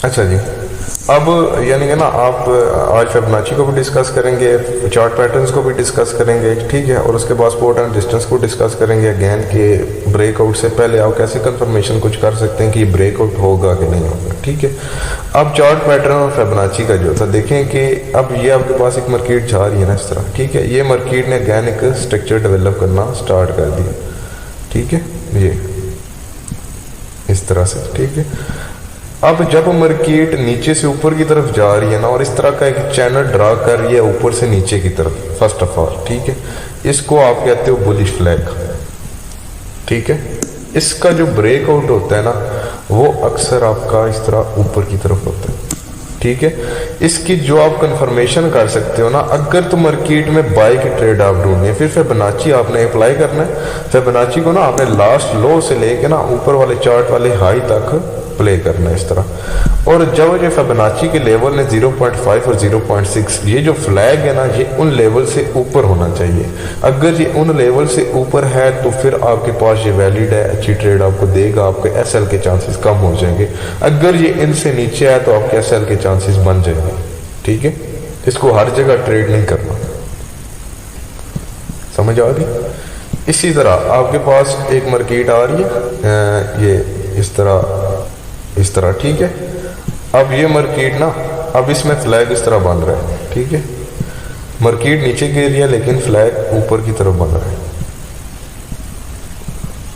अच्छा जी, अब यानी कि ना आप आज फिबोनाची को भी डिस्कस करेंगे, चार्ट पैटर्न्स को भी डिस्कस करेंगे, ठीक है, और उसके बाद सपोर्ट एंड डिस्टेंस को डिस्कस करेंगे अगेन कि ब्रेकआउट से पहले आप कैसे कंफर्मेशन कुछ कर सकते हैं कि ब्रेकआउट होगा कि नहीं होगा, ठीक है। अब चार्ट पैटर्न और फिबोनाची का जो था देखें कि अब ये आपके पास एक मार्केट जा रही है ना इस तरह, ठीक है, ये मार्केट ने अगेन एक स्ट्रक्चर डेवलप करना स्टार्ट कर दिया, ठीक है, ये इस तरह से, ठीक है। अब जब मार्केट नीचे से ऊपर की तरफ जा रही है ना और इस तरह का एक चैनल ड्रा कर रही है ऊपर से नीचे की तरफ, फर्स्ट ऑफ ऑल, ठीक है, इसको आप कहते हो बुलिश फ्लैग, ठीक है। इसका जो ब्रेकआउट होता है ना वो अक्सर आपका इस तरह ऊपर की तरफ होता है, ठीक है। इसकी जो आप कंफर्मेशन कर सकते हो ना, अगर तो मार्केट में बाय की ट्रेड आप ढूंढनी है, फिर फिबोनाची आपने अप्लाई करना है। फिबोनाची को ना आपने लास्ट लो से लेके ना ऊपर वाले चार्ट वाले हाई तक प्ले करना है इस तरह। और जब ये फिबोनाची के लेवल ने 0.5 और 0.6, ये जो फ्लैग है ना ये उन लेवल से ऊपर होना चाहिए। अगर ये उन लेवल से ऊपर है तो फिर आपके पास ये वैलिड है, अच्छी ट्रेड आपको देगा, आपके एसएल के चांसेस कम हो जाएंगे। अगर ये इनसे नीचे है तो आपके एसएल के चांसेस बन जाएंगे, ठीक है। इसको हर जगह ट्रेड नहीं करना, समझ आ गई। इसी तरह आपके पास एक मार्केट आ रही है ये इस तरह, ठीक है। अब ये मार्केट ना, अब इसमें फ्लैग इस तरह बन रहा है, ठीक है। मार्केट नीचे गिर रही है लेकिन फ्लैग ऊपर की तरफ बन रहा है,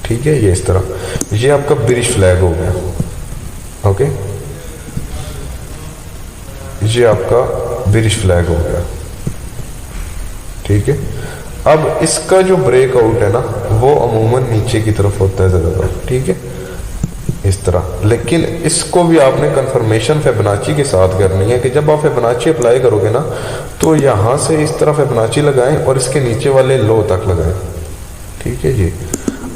ठीक है, ये इस तरह। ये आपका बिरिश फ्लैग हो गया, ओके, ये आपका बिरिश फ्लैग हो गया, ठीक है। अब इसका जो ब्रेकआउट है ना वो अमूमन नीचे की तरफ होता है ज्यादातर, ठीक है, इस तरह। लेकिन इसको भी आपने कंफर्मेशन फिबोनाची के साथ करनी है कि जब आप फिबोनाची अप्लाई करोगे ना तो यहां से इस तरह फिबोनाची लगाएं और इसके नीचे वाले लो तक लगाएं, ठीक है जी।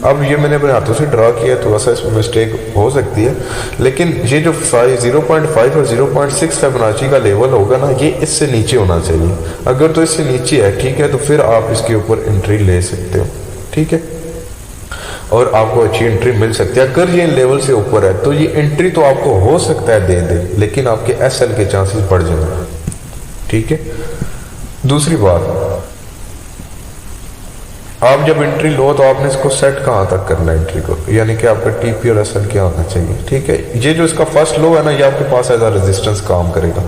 अब ये मैंने अपने हाथों से ड्रा किया, थोड़ा सा इसमें मिस्टेक हो सकती है, लेकिन ये जो 0.5 और 0.6 फिबोनाची का लेवल होगा ना ये इससे नीचे होना चाहिए। अगर तो इससे नीचे है, ठीक है, तो फिर आप इसके ऊपर एंट्री ले सकते हो, ठीक है, और आपको अच्छी एंट्री मिल सकती है। अगर ये लेवल से ऊपर है तो ये एंट्री तो आपको हो सकता है दे लेकिन आपके एसएल के चांसेस बढ़ जाएंगे, ठीक है। दूसरी बात, आप जब एंट्री लो तो आपने इसको सेट कहाँ तक करना है एंट्री को, यानी कि आपका टीपी और एसएल क्या होना चाहिए, ठीक है। ये जो इसका फर्स्ट लो है ना ये आपके पास एज अ रेजिस्टेंस काम करेगा,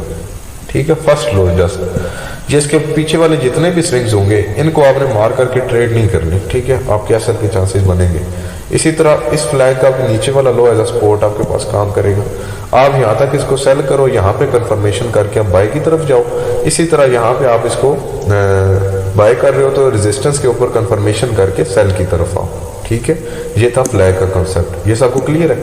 ठीक है, फर्स्ट लो जस्ट। ये इसके पीछे वाले जितने भी स्विंग्स होंगे इनको आपने मार करके ट्रेड नहीं करनी, ठीक है, आपके एसएल के चांसेस बनेंगे। इसी तरह इस फ्लैग का नीचे वाला लो एज अ सपोर्ट आपके पास काम करेगा। आप यहाँ तक इसको सेल करो, यहाँ पे कंफर्मेशन करके आप बाय की तरफ जाओ। इसी तरह यहाँ पे आप इसको बाय कर रहे हो तो रेजिस्टेंस के ऊपर कंफर्मेशन करके सेल की तरफ आओ, ठीक है। ये था फ्लैग का कॉन्सेप्ट, ये सबको क्लियर है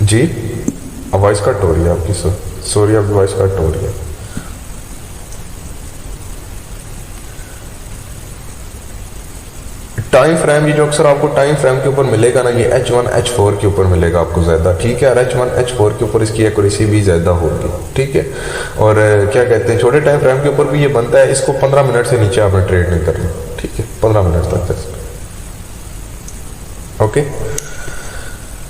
जी। वॉइस कट हो रही है आपकी, सॉरी आपकी वॉइस कट हो रही है। टाइम फ्रेम, ये जो अक्सर आपको टाइम फ्रेम के ऊपर मिलेगा ना ये H1 H4 के ऊपर मिलेगा आपको ज्यादा, ठीक है, और H1 H4 के ऊपर इसकी एक्यूरेसी भी ज्यादा होगी, ठीक है। और क्या कहते हैं, छोटे टाइम फ्रेम के ऊपर भी ये बनता है, इसको 15 मिनट से नीचे आपने ट्रेड नहीं करना, ठीक है, 15 मिनट तक, ओके।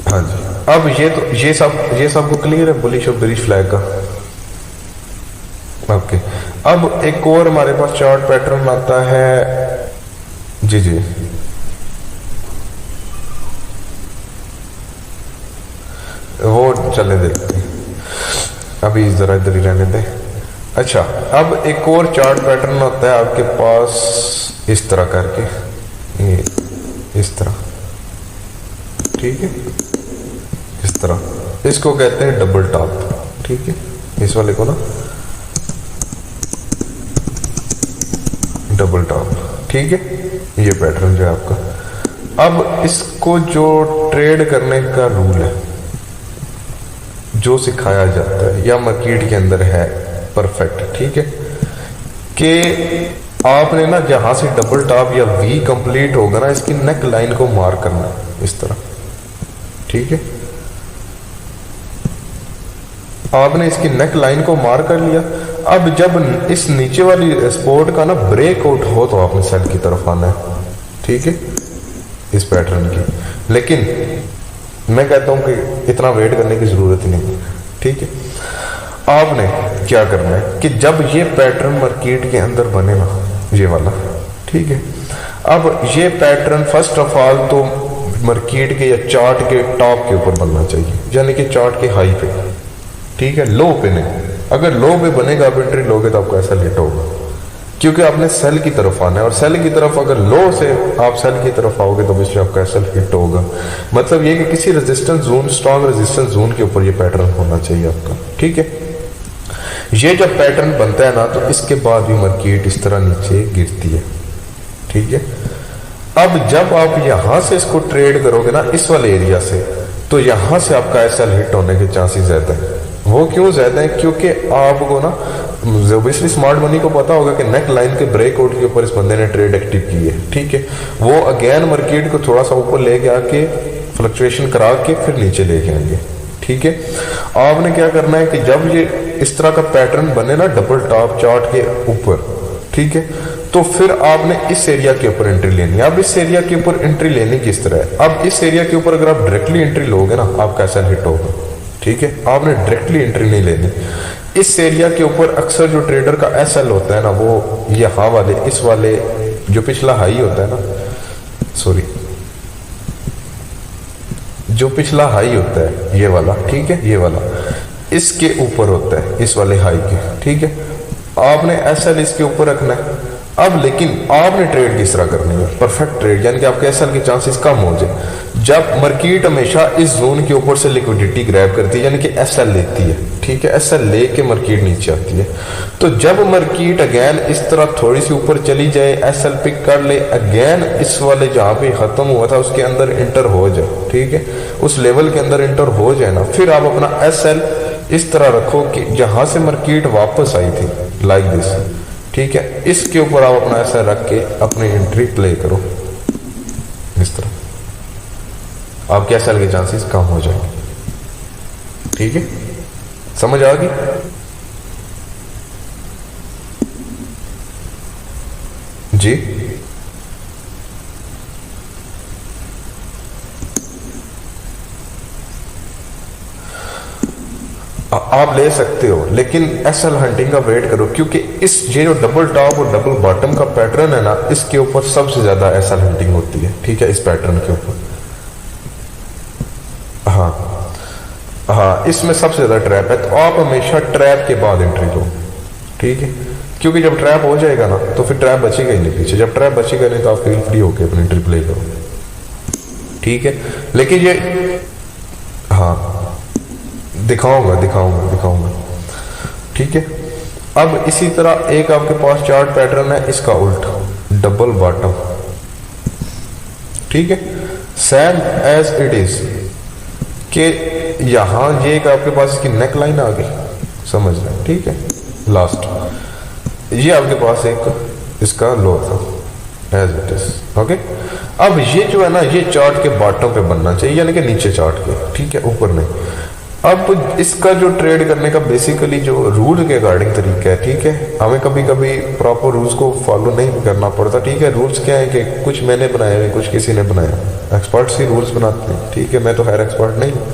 हाँ जी, अब ये सबको क्लियर है बुलिश और बेरिश फ्लैग का, ओके। अब एक और हमारे पास चार्ट पैटर्न आता है जी, वो चलने देते हैं अभी, जरा इधर ही रहने दें। अच्छा, अब एक और चार्ट पैटर्न होता है आपके पास इस तरह करके, ये इस तरह, ठीक है, इस तरह, इसको कहते हैं डबल टॉप, ठीक है, इस वाले को ना डबल टॉप, ठीक है, ये पैटर्न जो है आपका। अब इसको जो ट्रेड करने का रूल है जो सिखाया जाता है या मार्केट के अंदर है परफेक्ट, ठीक है, कि आपने ना जहां से डबल टॉप या वी कंप्लीट होगा ना इसकी नेक लाइन को मार्क करना है इस तरह, ठीक है। आपने इसकी नेक लाइन को मार कर लिया। अब जब इस नीचे वाली सपोर्ट का ना ब्रेकआउट हो तो आपने सेल की तरफ आना है, ठीक है, इस पैटर्न की। लेकिन मैं कहता हूं कि इतना वेट करने की जरूरत ही नहीं, ठीक है। आपने क्या करना है कि जब ये पैटर्न मार्केट के अंदर बने ना, ये वाला, ठीक है, अब ये पैटर्न फर्स्ट ऑफ ऑल तो मार्केट के या चार्ट के टॉप के ऊपर बनना चाहिए, यानी कि चार्ट के हाई पे, ठीक है, लो पे नहीं। अगर लो पे बनेगा आप एंट्री लोगे तो आपको ऐसा लेट होगा, क्योंकि आपने सेल की तरफ आना है, और सेल की तरफ अगर लो से आप सेल की तरफ आओगे तो इसलिए आपका ऐसा हिट होगा। मतलब ये कि किसी resistance zone, strong resistance zone के ऊपर ये पैटर्न होना चाहिए आपका, ठीक है। ये जब पैटर्न बनता है ना तो इसके बाद भी मार्केट इस तरह नीचे गिरती है, ठीक है। अब जब आप यहां से इसको ट्रेड करोगे ना इस वाले एरिया से, तो यहां से आपका एसएल हिट होने के चांसेस ज्यादा है। वो क्यों ज्यादा है? क्योंकि आपको ना ऑब्वियसली स्मार्ट मनी को पता होगा कि नेक लाइन के ब्रेकआउट के ऊपर इस बंदे ने ट्रेड एक्टिव की है, ठीक है। वो अगेन मार्केट को थोड़ा सा ऊपर लेके आके फ्लक्चुएशन करा के फिर नीचे लेके आएंगे, ठीक है। आपने क्या करना है कि जब ये इस तरह का पैटर्न बने ना डबल टॉप चार्ट के ऊपर, ठीक है, तो फिर आपने इस एरिया के ऊपर एंट्री लेनी है। अब इस एरिया के ऊपर एंट्री लेनी किस तरह है? अब इस एरिया के ऊपर अगर आप डायरेक्टली एंट्री लोगे ना आपका एसएल हिट होगा, ठीक है। आपने डायरेक्टली एंट्री नहीं लेनी। इस एरिया के ऊपर अक्सर जो ट्रेडर का एसएल होता है ना वो यहाँ वाले, इस वाले जो पिछला हाई होता है ना, सॉरी, जो पिछला हाई होता है ये वाला, ठीक है, ये वाला इसके ऊपर होता है, इस वाले हाई के, ठीक है। आपने एसएल इसके ऊपर रखना है। अब लेकिन आपने ट्रेड किस तरह करनी है? परफेक्ट ट्रेड, यानी कि आपके एसएल के चांसेस कम हो जाए जब मार्केट हमेशा इस जोन के ऊपर से लिक्विडिटी ग्रैब करती है, यानी कि एसएल लेती है, ठीक है। एसएल लेके मार्केट नीचे आती है। तो जब मार्केट अगेन इस तरह थोड़ी सी ऊपर चली जाए, एसएल पिक कर ले, अगेन इस वाले जहां पे खत्म हुआ था उसके अंदर इंटर हो जाए, ठीक है, उस लेवल के अंदर इंटर हो जाए ना, फिर आप अपना एसएल इस तरह रखो कि जहां से मार्केट वापस आई थी, लाइक दिस, ठीक है, इसके ऊपर आप अपना ऐसा रख के अपनी एंट्री प्ले करो इस तरह। आपके एसएल के चांसेस कम हो जाएंगे, ठीक है। समझ आ गई? जी, आप ले सकते हो, लेकिन एसएल हंटिंग का वेट करो, क्योंकि इस ये जो डबल टॉप और डबल बॉटम का पैटर्न है ना, इसके ऊपर सबसे ज्यादा एसएल हंटिंग होती है, ठीक है, इस पैटर्न के ऊपर। हाँ हाँ, इसमें सबसे ज्यादा ट्रैप है, तो आप हमेशा ट्रैप के बाद एंट्री लो, ठीक है, क्योंकि जब ट्रैप हो जाएगा ना तो फिर ट्रैप बचेगा ही नहीं पीछे। जब ट्रैप बचेगा नहीं तो आप फील फ्री होकर अपनी एंट्री प्ले करो, ठीक है। लेकिन ये, हाँ, दिखाऊंगा, ठीक है। अब इसी तरह एक आपके पास चार्ट पैटर्न है, इसका उल्टा डबल बॉटम, ठीक है, सेम एज इट इज के यहां ये एक आपके पास इसकी नेक लाइन आ गई, समझ रहे हैं, ठीक है। लास्ट ये आपके पास एक इसका लो था एज इट इज, ओके। अब ये जो है ना ये चार्ट के बॉटम पे बनना चाहिए, यानी कि नीचे चार्ट के, ठीक है, ऊपर नहीं। अब इसका जो ट्रेड करने का बेसिकली जो रूल के अकॉर्डिंग तरीका है, ठीक है, हमें कभी कभी प्रॉपर रूल्स को फॉलो नहीं करना पड़ता, ठीक है। रूल्स क्या है कि कुछ मैंने बनाए हैं, कुछ किसी ने बनाया, एक्सपर्ट्स ही रूल्स बनाते हैं, ठीक है, मैं तो खैर एक्सपर्ट नहीं हूँ।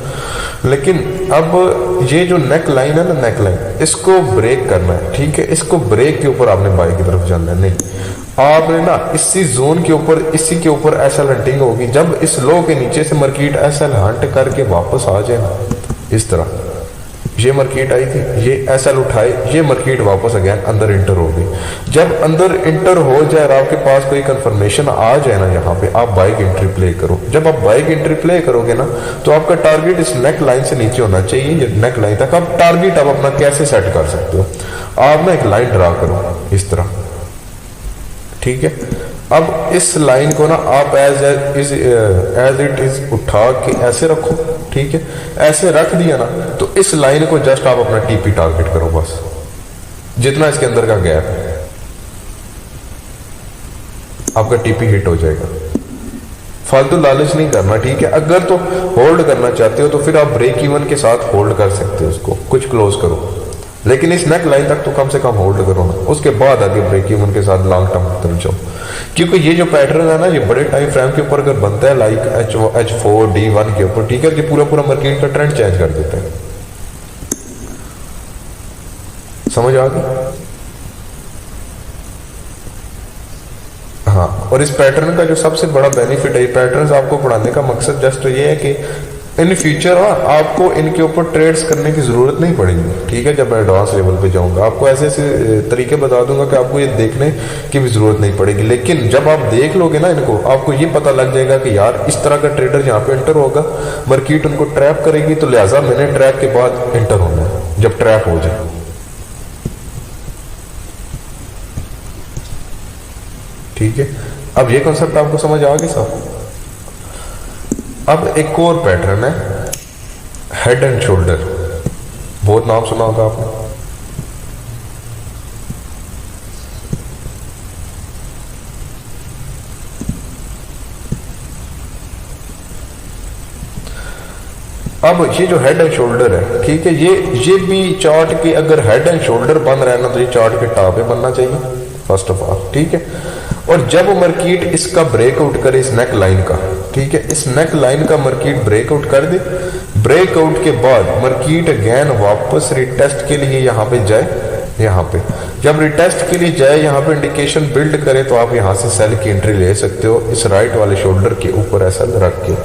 लेकिन अब ये जो नेक लाइन है ना, नेक लाइन, इसको ब्रेक करना है, ठीक है। इसको ब्रेक के ऊपर आपने बाई की तरफ जाना है, नहीं, आपने ना इसी जोन के ऊपर, इसी के ऊपर एसएल हंटिंग होगी। जब इस लो के नीचे से मार्केट एसएल हंट करके वापस आ जाए ना, इस तरह ये मार्केट आई थी, ये एसएल उठाए, ये मार्केट वापस अगेन अंदर इंटर हो गई। जब अंदर इंटर हो जाए और आपके पास कोई कंफर्मेशन आ जाए ना, यहाँ पे आप बाइक एंट्री प्ले करो। जब आप बाइक एंट्री प्ले करोगे ना तो आपका टारगेट इस नेक लाइन से नीचे होना चाहिए, ये नेक लाइन तक। आप टारगेट आप अपना कैसे सेट कर सकते हो? आप ना एक लाइन ड्रा करो इस तरह, ठीक है। अब इस लाइन को ना आप एज इट इज उठा के ऐसे रखो, ठीक है। ऐसे रख दिया ना तो इस लाइन को जस्ट आप अपना टीपी टारगेट करो, बस जितना इसके अंदर का गैप है आपका टीपी हिट हो जाएगा। फालतू लालच नहीं करना, ठीक है। अगर तो होल्ड करना चाहते हो तो फिर आप ब्रेक इवन के साथ होल्ड कर सकते हो, उसको कुछ क्लोज करो, लेकिन इस नेक लाइन तक तो कम से कम होल्ड करो ना, उसके बाद आगे ब्रेक इवन के साथ लॉन्ग टर्म की तरफ जाओ। क्योंकि ये जो पैटर्न है ना, ये बड़े टाइम फ्रेम के ऊपर अगर बनता है लाइक H4 D1 के ऊपर, ठीक है, ये पूरा पूरा मार्केट का ट्रेंड चेंज कर देता है। समझ आ गई? हाँ, और इस पैटर्न का जो सबसे बड़ा बेनिफिट है, पैटर्न्स आपको पढ़ाने का मकसद जस्ट ये है कि इन फ्यूचर आपको इनके ऊपर ट्रेड्स करने की जरूरत नहीं पड़ेगी, ठीक है। जब मैं एडवांस लेवल पे जाऊंगा आपको ऐसे ऐसे तरीके बता दूंगा कि आपको ये देखने की भी जरूरत नहीं पड़ेगी। लेकिन जब आप देख लोगे ना इनको, आपको ये पता लग जाएगा कि यार इस तरह का ट्रेडर यहाँ पे एंटर होगा, मार्केट उनको ट्रैप करेगी, तो लिहाजा मैंने ट्रैप के बाद एंटर होना है जब ट्रैप हो जाए, ठीक है। अब ये कॉन्सेप्ट आपको समझ आ गई साहब। अब एक और पैटर्न है हेड एंड शोल्डर, बहुत नाम सुना होगा आपने। अब ये जो हेड एंड शोल्डर है, ठीक है, ये भी चार्ट के अगर हेड एंड शोल्डर बन रहा है ना, तो ये चार्ट के टॉप पे बनना चाहिए फर्स्ट ऑफ ऑल, ठीक है। और जब मार्केट इसका ब्रेकआउट करे इस नेक लाइन का, ठीक है, इस नेक लाइन का मार्केट ब्रेकआउट कर दे, ब्रेकआउट के बाद मार्केट अगेन वापस रिटेस्ट के लिए यहाँ पे जाए, यहाँ पे जब रिटेस्ट के लिए जाए, यहाँ पे इंडिकेशन बिल्ड करे, तो आप यहाँ से सेल की एंट्री ले सकते हो इस राइट वाले शोल्डर के ऊपर एसएल रख के,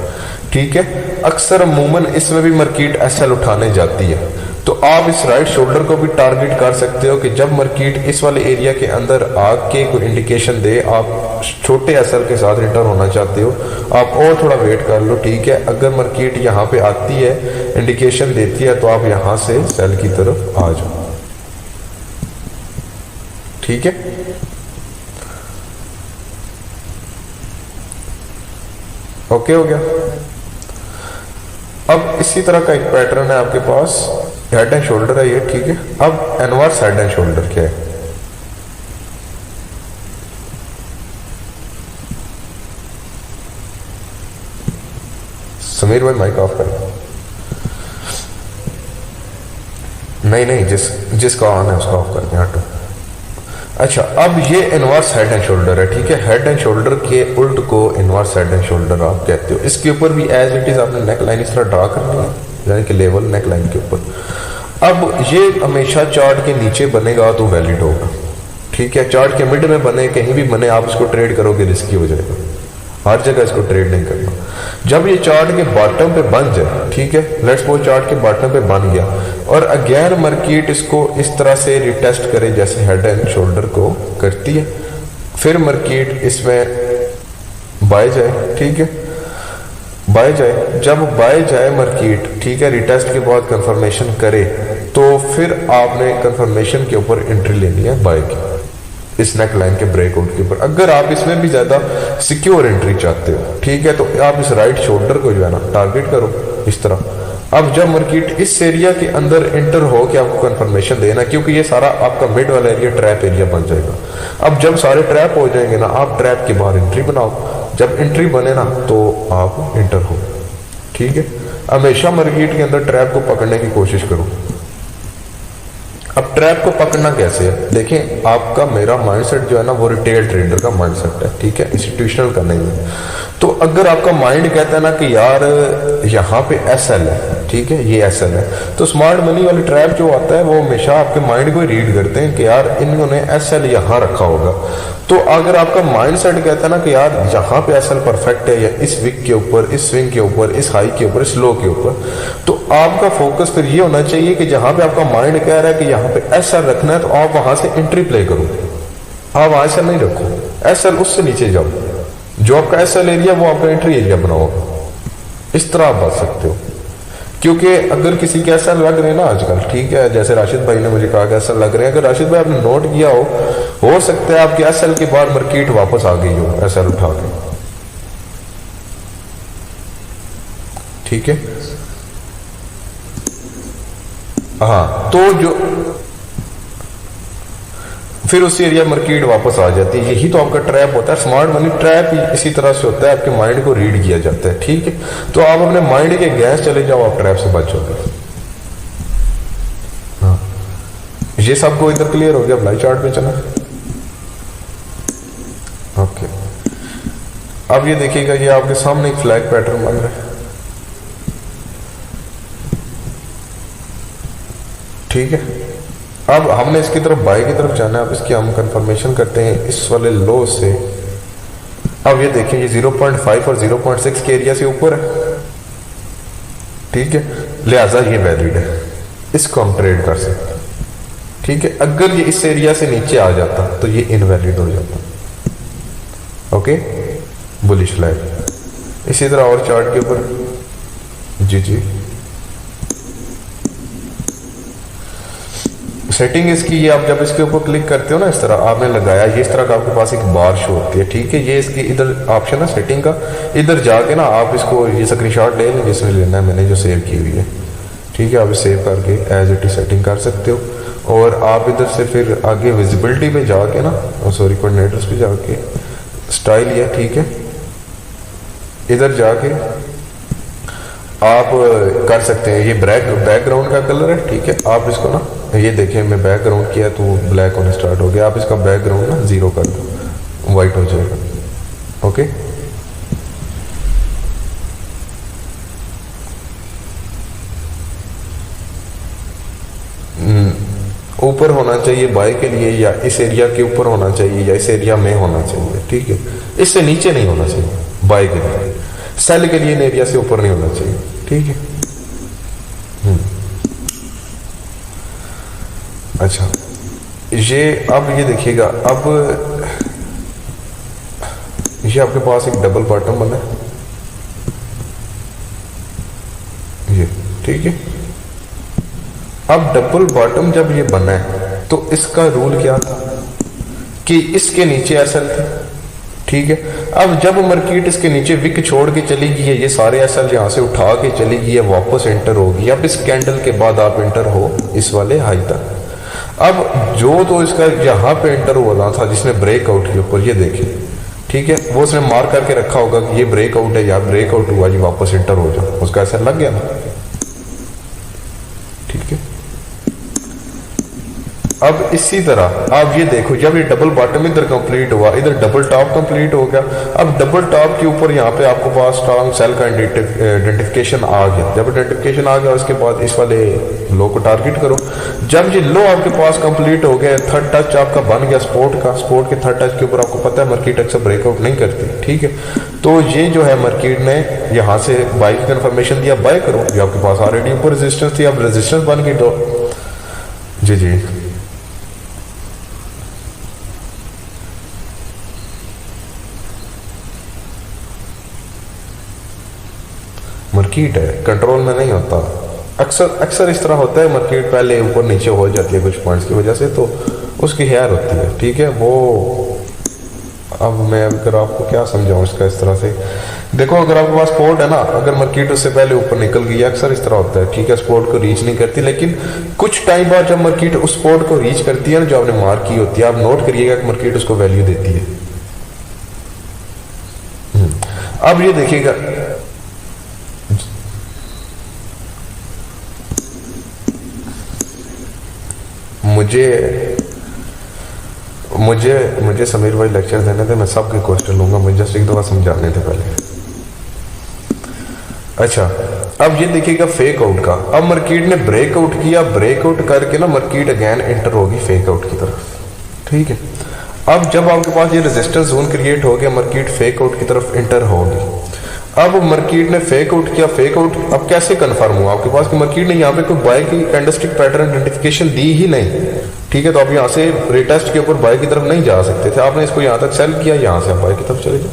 ठीक है। अक्सर अमूमन इसमें भी मार्केट एसएल उठाने जाती है, तो आप इस राइट शोल्डर को भी टारगेट कर सकते हो कि जब मार्केट इस वाले एरिया के अंदर आके कोई इंडिकेशन दे, आप छोटे एसएल के साथ रिटर्न होना चाहते हो, आप और थोड़ा वेट कर लो, ठीक है। अगर मार्केट यहाँ पे आती है, इंडिकेशन देती है, तो आप यहाँ से सेल की तरफ आ जाओ, ठीक है। ओके हो गया। अब इसी तरह का एक पैटर्न है आपके पास, हेड एंड शोल्डर है ये, ठीक है। अब इनवर्स हेड एंड शोल्डर क्या है? समीर भाई माइक ऑफ कर। नहीं, जिसका ऑन है उसका ऑफ करते हैं, हटो। अच्छा, अब ये इनवर्स हेड एंड शोल्डर है, ठीक है। हेड एंड शोल्डर के उल्ट को इनवर्स हेड एंड शोल्डर आप कहते हो। इसके ऊपर भी एज इट इज आपने नेक लाइन इस तरह ड्रा करनी है, यानी कि लेवल नेक लाइन के ऊपर। अब ये हमेशा चार्ट के नीचे बनेगा तो वैलिड होगा, ठीक है। चार्ट के मिड में बने, कहीं भी बने, आप इसको ट्रेड करोगे रिस्की हो जाएगा, हर जगह इसको ट्रेड नहीं करना। जब ये चार्ट के बॉटम पे बन जाए, ठीक है, लेट्स सपोज चार्ट के बॉटम पे बन गया और अगेन मार्केट इसको इस तरह से रिटेस्ट करे जैसे हेड एंड शोल्डर को करती है, फिर मार्केट इसमें बाय जाए, ठीक है, बाय जाए। जब बाय जाए मार्केट, ठीक है, रिटेस्ट के बाद कंफर्मेशन करे, तो फिर आपने कंफर्मेशन के ऊपर एंट्री लेनी है बाय की, इस नेक लाइन के ब्रेकआउट के ऊपर। अगर आप इसमें भी ज्यादा सिक्योर एंट्री चाहते हो, ठीक है, तो आप इस राइट शोल्डर को जो है ना टारगेट करो इस तरह। अब जब मार्केट इस एरिया के अंदर एंटर हो के आपको कंफर्मेशन देना, क्योंकि ये सारा आपका मिड वाला एरिया ट्रैप एरिया बन जाएगा। अब जब सारे ट्रैप हो जाएंगे ना, आप ट्रैप के बाहर एंट्री बनाओ, जब एंट्री बने ना तो आप एंटर हो, ठीक है। हमेशा मार्केट के अंदर ट्रैप को पकड़ने की कोशिश करो। अब ट्रैप को पकड़ना कैसे है? देखें, आपका मेरा माइंडसेट जो है ना वो रिटेल ट्रेडर का माइंडसेट है, ठीक है, इंस्टीट्यूशनल का नहीं है। तो अगर आपका माइंड कहता है ना कि यार यहाँ पे एसएल है, ठीक है, ये एसएल है, तो स्मार्ट मनी वाली ट्रैप जो आता है वो हमेशा आपके माइंड को रीड करते हैं कि यार इन्होंने एसएल यहाँ रखा होगा। तो अगर आपका माइंडसेट कहता है ना कि यार यहाँ पे एसएल परफेक्ट है, या इस विक के ऊपर, इस स्विंग के ऊपर, इस हाई के ऊपर, इस लो के ऊपर, तो आपका फोकस फिर ये होना चाहिए कि जहां पे आपका माइंड कह रहा है कि यहाँ पे एसएल रखना है, तो आप वहां से एंट्री प्ले करो, आप एसएल नहीं रखो, एसएल उससे नीचे जाओ, जो आपका एसएल एरिया वो आपका एंट्री एरिया बनाओ। इस तरह आप बच सकते हो। क्योंकि अगर किसी के एसएल लग रहे हैं ना आजकल, ठीक है, जैसे राशिद भाई ने मुझे कहा कि एसएल लग रहे हैं, अगर राशिद भाई आपने नोट किया हो सकता है आपके एसएल के बाद मार्केट वापस आ गई हो एसएल उठा के, ठीक है। हाँ, तो जो फिर उसी एरिया मार्केट वापस आ जाती है। यही तो आपका ट्रैप होता है। स्मार्ट मनी ट्रैप ही इसी तरह से होता है, आपके माइंड को रीड किया जाता है, ठीक है। तो आप अपने माइंड के गैस चले जाओ, आप ट्रैप से बचोगे। हाँ, ये सबको इधर क्लियर हो गया, अप्लाई चार्ट पे चला। ओके, अब ये देखिएगा, ये आपके सामने एक फ्लैग पैटर्न बन रहा है, ठीक है। अब हमने इसकी तरफ बाई की तरफ जाना है। अब इसकी हम कंफर्मेशन करते हैं इस वाले लो से। अब ये देखें, ये 0.5 और 0.6 के एरिया से ऊपर है, ठीक है, लिहाजा ये वैलिड है, इसको हम ट्रेड कर सकते हैं, ठीक है। अगर ये इस एरिया से नीचे आ जाता तो ये इनवैलिड हो जाता। Okay, bullish flag. इसी तरह और चार्ट के ऊपर, जी सेटिंग इसकी, ये आप जब इसके ऊपर क्लिक करते हो ना, इस तरह आपने लगाया, ये इस तरह का आपके पास एक बार शो होती है, ठीक है। ये इसकी इधर ऑप्शन है सेटिंग का, इधर जाके ना आप इसको ये स्क्रीनशॉट ले लें जिसमें लेना है, मैंने जो सेव की हुई है, ठीक है। आप सेव करके एज इट इज सेटिंग कर सकते हो। और आप इधर से फिर आगे विजिबिलिटी पे जाके ना, सॉरी कोऑर्डिनेटर्स पे जाके स्टाइल है, ठीक है, इधर जाके आप कर सकते हैं, ये बैकग्राउंड का कलर है, ठीक है। आप इसको ना, ये देखें मैं बैकग्राउंड किया तो ब्लैक होने स्टार्ट हो गया। आप इसका बैकग्राउंड ना 0 कर दो, वाइट हो जाएगा। ओके, ऊपर होना चाहिए बाई के लिए, या इस एरिया के ऊपर होना चाहिए, या इस एरिया में होना चाहिए, ठीक है। इससे नीचे नहीं होना चाहिए बाई के लिए, सेल के लिए इन एरिया से ऊपर नहीं होना चाहिए, ठीक है। अच्छा, ये अब ये देखिएगा, अब ये आपके पास एक डबल बॉटम बना है, ये ठीक है। अब डबल बॉटम जब ये बना है तो इसका रूल क्या था कि इसके नीचे एसएल थे, ठीक है। अब जब मार्केट इसके नीचे विक छोड़ के चली गई है, ये सारे एसएल यहां से उठा के चली गई है, वापस एंटर होगी। अब इस कैंडल के बाद आप एंटर हो इस वाले हाई तक। अब जो तो इसका यहां पे एंटर हुआ था जिसने ब्रेकआउट के ऊपर, ये देखिए, ठीक है, वो उसने मार्क करके रखा होगा कि ये ब्रेकआउट है, या ब्रेकआउट हुआ जी वापस एंटर हो जाओ, उसका असर लग गया ना, ठीक है। अब इसी तरह आप ये देखो, जब ये डबल बॉटम इधर कंप्लीट हुआ, इधर डबल टॉप कंप्लीट हो गया। अब डबल टॉप के ऊपर यहाँ पे आपको पास स्ट्रॉन्ग सेल का आइडेंटिफिकेशन आ गया। जब आइडेंटिफिकेशन आ गया उसके बाद इस वाले लो को टारगेट करो। जब ये लो आपके पास कंप्लीट हो गया, थर्ड टच आपका बन गया सपोर्ट का, सपोर्ट के थर्ड टच के ऊपर आपको पता है मार्केट अक्सर ब्रेकआउट नहीं करती, ठीक है। तो ये जो है मार्केट ने यहाँ से बाई की कंफर्मेशन दिया, बाय करो। ये आपके पास ऑलरेडी ऊपर रेजिस्टेंस थी, अब रेजिस्टेंस बन गई, तो जी मार्केट है, कंट्रोल में नहीं होता। अक्सर इस तरह होता है, मार्केट पहले ऊपर नीचे हो जाती है कुछ पॉइंट्स की वजह से, तो उसकी हेयर होती है, ठीक है। वो अब मैं अगर आपको क्या समझाऊं इसका, इस तरह से देखो, अगर आपके पास स्पोर्ट है ना, अगर मार्केट उससे पहले ऊपर निकल गई, अक्सर इस तरह होता है, ठीक है, स्पोर्ट को रीच नहीं करती, लेकिन कुछ टाइम बाद जब मार्केट उस स्पोर्ट को रीच करती है ना, जो आपने मार्क की होती है, आप नोट करिएगा कि मार्केट उसको वैल्यू देती है। अब ये देखिएगा, मुझे समीर भाई लेक्चर देने थे, मैं सबके क्वेश्चन लूंगा, मुझे जस्ट एक दफा समझाने थे पहले। अच्छा, अब ये देखिएगा फेक आउट का। अब मार्केट ने ब्रेकआउट किया, ब्रेकआउट करके ना मार्केट अगेन एंटर होगी फेक आउट की तरफ, ठीक है। अब जब आपके पास ये रेजिस्टेंस जोन क्रिएट हो गया, मार्केट फेक आउट की तरफ एंटर होगी। अब मार्केट ने फेक आउट किया, फेक आउट अब कैसे कंफर्म हुआ आपके पास कि मार्केट ने यहाँ पे कोई बाय की कैंडलस्टिक पैटर्न आइडेंटिफिकेशन दी ही नहीं, ठीक है। तो आप यहाँ से रिटेस्ट के ऊपर बाय की तरफ नहीं जा सकते थे, आपने इसको यहाँ तक सेल किया, यहाँ से आप बाय की तरफ चले जाओ,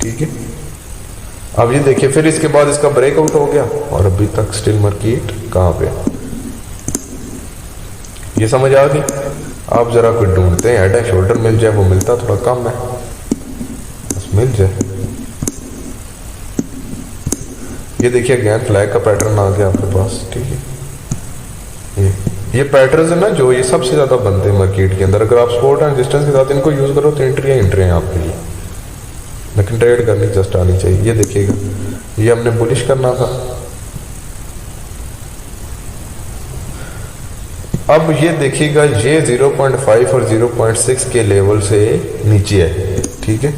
ठीक है। अब ये देखिए, फिर इसके बाद इसका ब्रेकआउट हो गया और अभी तक स्टिल मार्केट कहाँ पे, ये समझ आ गई। आप जरा कोई ढूंढते हैं, हेड एंड शोल्डर मिल जाए, वो मिलता थोड़ा कम है, बस मिल जाए। ये देखिए अगेन फ्लैग का पैटर्न आ गया आपके पास, ठीक है। ये पैटर्न है ना जो ये सबसे ज्यादा बनते हैं मार्केट के अंदर। अगर आप सपोर्ट एंड रेजिस्टेंस के साथ इनको यूज करो तो एंट्री है आपके लिए, लेकिन ट्रेड करनी जस्ट आनी चाहिए। ये देखिएगा, ये हमने बुलिश करना था, अब ये देखिएगा ये 0.5 और 0.6 के लेवल से नीचे है, ठीक है।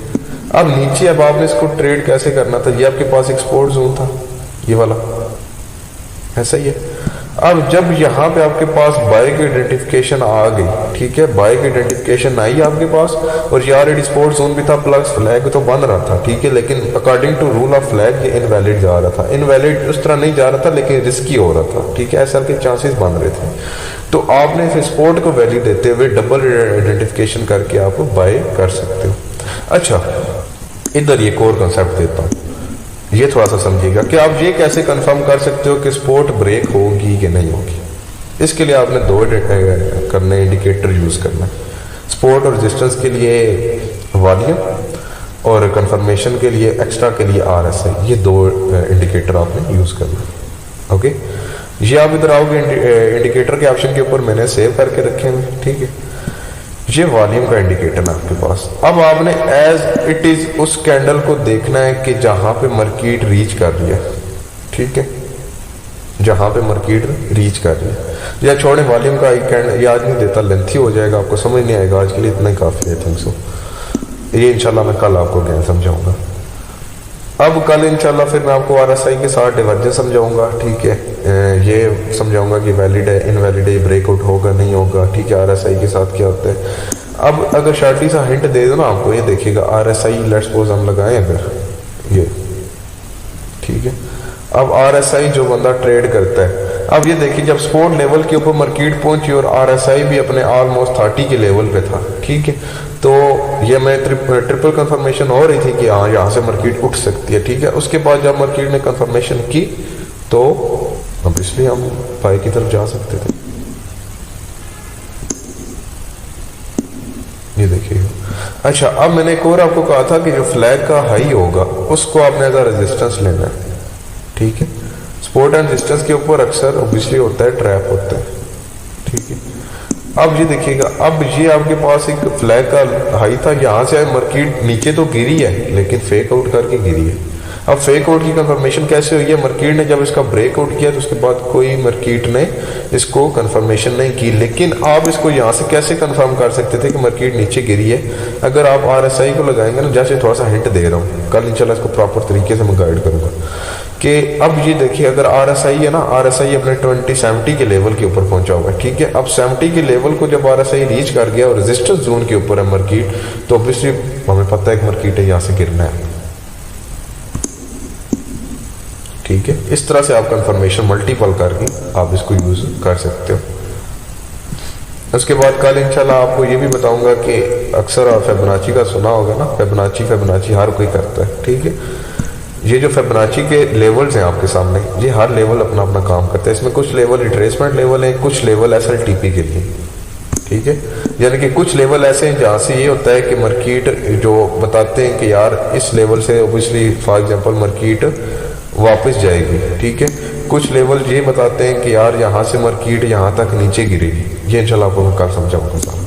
अब नीचे अब आपने इसको ट्रेड कैसे करना था, ये आपके पास एक सपोर्ट जोन था, ये वाला ऐसा ही है। अब जब यहाँ पे आपके पास बाय की आइडेंटिफिकेशन आ गई, ठीक है, बाय की आइडेंटिफिकेशन आई आपके पास, और ये ऑलरेडी सपोर्ट जोन भी था, प्लस फ्लैग तो बन रहा था, ठीक है, लेकिन according to rule of flag ये इनवैलिड जा रहा था। इनवैलिड उस तरह नहीं जा रहा था, लेकिन रिस्की हो रहा था, ठीक है, ऐसा के चांसेस बन रहे थे। तो आपने फिर सपोर्ट को वैल्यू देते हुए डबल आइडेंटिफिकेशन करके आप बाय कर सकते हो। अच्छा, इधर ये कोर कंसेप्ट देता हूँ, ये थोड़ा सा समझिएगा कि आप ये कैसे कंफर्म कर सकते हो कि सपोर्ट ब्रेक होगी कि नहीं होगी। इसके लिए आपने दो करने इंडिकेटर यूज करना है, सपोर्ट और रेजिस्टेंस के लिए वॉल्यूम और कंफर्मेशन के लिए एक्स्ट्रा के लिए RSI, ये दो इंडिकेटर आपने यूज करना है। ओके, ये आप इधर आओगे इंडिकेटर के ऑप्शन के ऊपर मैंने सेव करके रखे हैं, ठीक है। ये वॉल्यूम का इंडिकेटर है आपके पास। अब आपने एज इट इज उस कैंडल को देखना है कि जहां पे मार्केट रीच कर रही है, ठीक है, जहां पे मार्केट रीच कर रही है। या छोड़े वॉल्यूम का एक कैंडल, ये आज नहीं देता, लेंथी हो जाएगा, आपको समझ नहीं आएगा, आज के लिए इतना ही काफी है, थिंक सो। ये इंशाल्लाह मैं कल आपको ज्ञान समझाऊंगा। अब कल इंशाल्लाह फिर मैं आपको RSI के साथ डिवर्जेंस समझाऊंगा, ठीक है, ये समझाऊंगा कि वैलिड है, इनवैलिड है, ब्रेकआउट होगा नहीं होगा, ठीक है, RSI के साथ क्या होता है। अब अगर शार्टी सा हिंट दे दो ना आपको, ये देखिएगा RSI लेट्स सपोज हम लगाएं अगर ये, ठीक है। अब RSI जो बंदा ट्रेड करता है, अब ये देखिए जब सपोर्ट लेवल के ऊपर मार्केट पहुंची और RSI भी अपने ऑलमोस्ट 30 के लेवल पे था, ठीक है, तो ये मैं ट्रिपल कंफर्मेशन हो रही थी कि हाँ यहाँ से मार्केट उठ सकती है, ठीक है। उसके बाद जब मार्केट ने कंफर्मेशन की तो अब इसलिए हम बाय की तरफ जा सकते थे। ये देखिए, अच्छा, अब मैंने एक और आपको कहा था कि जो फ्लैग का हाई होगा उसको आपने एज रेजिस्टेंस लेना है, ठीक है। सपोर्ट एंड रेजिस्टेंस के ऊपर अक्सर ऑब्वियसली होता है ट्रैप होता है, ठीक है। अब ये देखिएगा, अब ये आपके पास एक फ्लैग का हाई था, यहां से मार्केट नीचे तो गिरी है लेकिन फेक आउट करके गिरी है। अब फेक आउट की कंफर्मेशन कैसे हुई है, मार्केट ने जब इसका ब्रेकआउट किया तो उसके बाद कोई मार्केट ने इसको कंफर्मेशन नहीं की, लेकिन आप इसको यहाँ से कैसे कंफर्म कर सकते थे कि मार्केट नीचे गिरी है। अगर आप RSI को लगाएंगे ना, जैसे थोड़ा सा हिंट दे रहा हूँ, कल इंशाल्लाह इसको प्रॉपर तरीके से मैं गाइड करूंगा कि अब ये देखिए अगर RSI है ना, RSI अपने 2070 के लेवल के ऊपर पहुंचा हुआ है, ठीक है। अब 70 के लेवल को जब RSI रीच कर गया और रेजिस्टेंस जोन के ऊपर है मार्केट, तो ऑब्वियसली हमें पता है कि मार्केट है यहाँ से गिरना है, ठीक है। इस तरह से आप कंफर्मेशन मल्टीपल करके आप इसको यूज कर सकते हो। उसके बाद कल इंशाल्लाह आपको ये भी बताऊंगा कि अक्सर आप फिबोनाची का सुना होगा ना, फिबोनाची हर कोई करता है, ठीक है। ये जो फिबोनाची के लेवल्स हैं आपके सामने, ये हर लेवल अपना अपना काम करता है। इसमें कुछ लेवल रिट्रेसमेंट लेवल है, कुछ लेवल SLTP के लिए, ठीक है। यानी कि कुछ लेवल ऐसे हैं जहाँ से ये होता है कि मार्केट जो बताते हैं कि यार इस लेवल से ऑब्वियसली फॉर एग्जांपल मार्केट वापस जाएगी, ठीक है। कुछ लेवल ये बताते हैं कि यार यहाँ से मार्केट यहाँ तक नीचे गिरेगी। ये इंशाल्लाह आपको मैं कल समझाऊंगा।